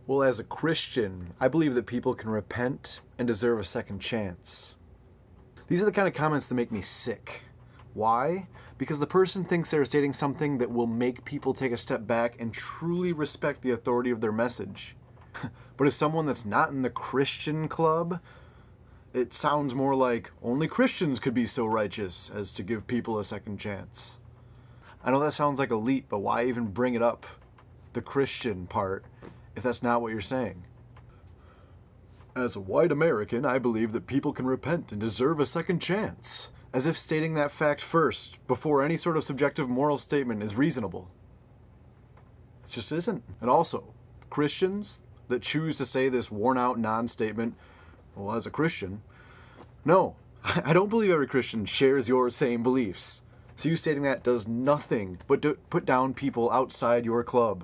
Well, as a Christian, I believe that people can repent and deserve a second chance. These are the kind of comments that make me sick. Why? Because the person thinks they're stating something that will make people take a step back and truly respect the authority of their message. But as someone that's not in the Christian club, it sounds more like only Christians could be so righteous as to give people a second chance. I know that sounds like a leap, but why even bring it up? The Christian part, if that's not what you're saying. As a white American, I believe that people can repent and deserve a second chance. As if stating that fact first, before any sort of subjective moral statement is reasonable. It just isn't. And also, Christians that choose to say this worn-out non-statement, well, as a Christian, no, I don't believe every Christian shares your same beliefs. So you stating that does nothing but to put down people outside your club.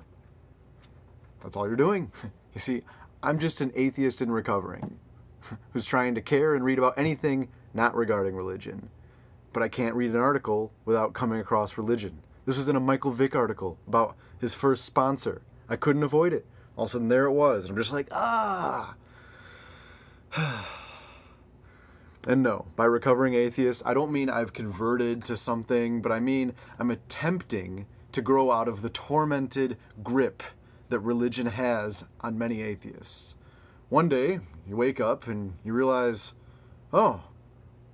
That's all you're doing. You see, I'm just an atheist in recovering, who's trying to care and read about anything not regarding religion. But I can't read an article without coming across religion. This was in a Michael Vick article about his first sponsor. I couldn't avoid it. All of a sudden, there it was. And I'm just like, ah. And no, by recovering atheist, I don't mean I've converted to something, but I mean I'm attempting to grow out of the tormented grip that religion has on many atheists. One day, you wake up and you realize, oh,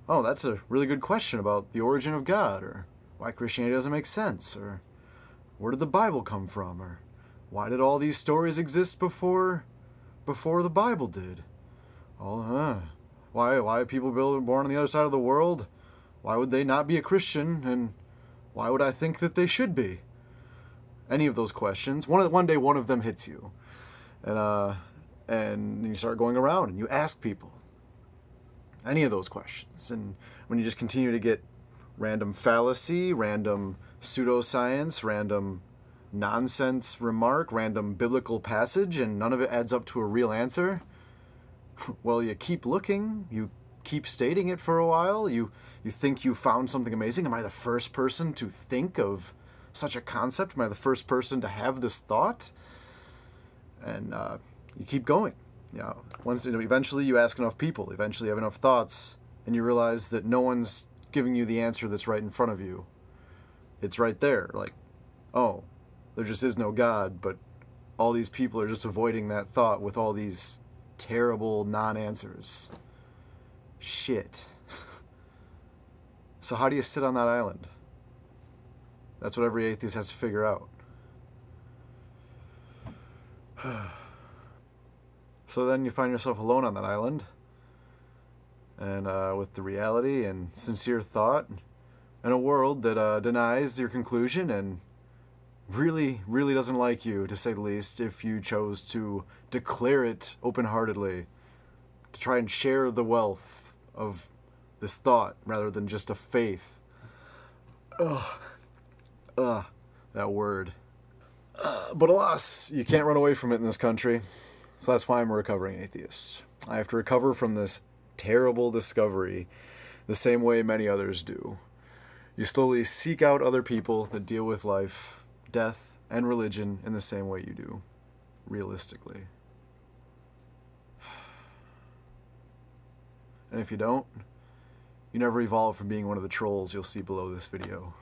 that's a really good question about the origin of God, or why Christianity doesn't make sense, or where did the Bible come from, or why did all these stories exist before the Bible did? Why are people born on the other side of the world? Why would they not be a Christian, and why would I think that they should be? Any of those questions. One day one of them hits you, and you start going around and you ask people any of those questions. And when you just continue to get random fallacy, random pseudoscience, random nonsense remark, random biblical passage, and none of it adds up to a real answer, well, you keep looking, you keep stating it for a while, you think you found something amazing. Am I the first person to think of such a concept? Am I the first person to have this thought? And you keep going. Eventually you ask enough people, eventually you have enough thoughts, and you realize that no one's giving you the answer that's right in front of you. It's right there, like, oh, there just is no God, but all these people are just avoiding that thought with all these terrible non-answers. Shit. So how do you sit on that island? That's what every atheist has to figure out. So then you find yourself alone on that island, and with the reality and sincere thought, in a world that denies your conclusion and really, really doesn't like you, to say the least, if you chose to declare it open-heartedly, to try and share the wealth of this thought rather than just a faith. That word. But alas, you can't run away from it in this country. So that's why I'm a recovering atheist. I have to recover from this terrible discovery the same way many others do. You slowly seek out other people that deal with life, death, and religion in the same way you do, realistically. And if you don't, you never evolve from being one of the trolls you'll see below this video.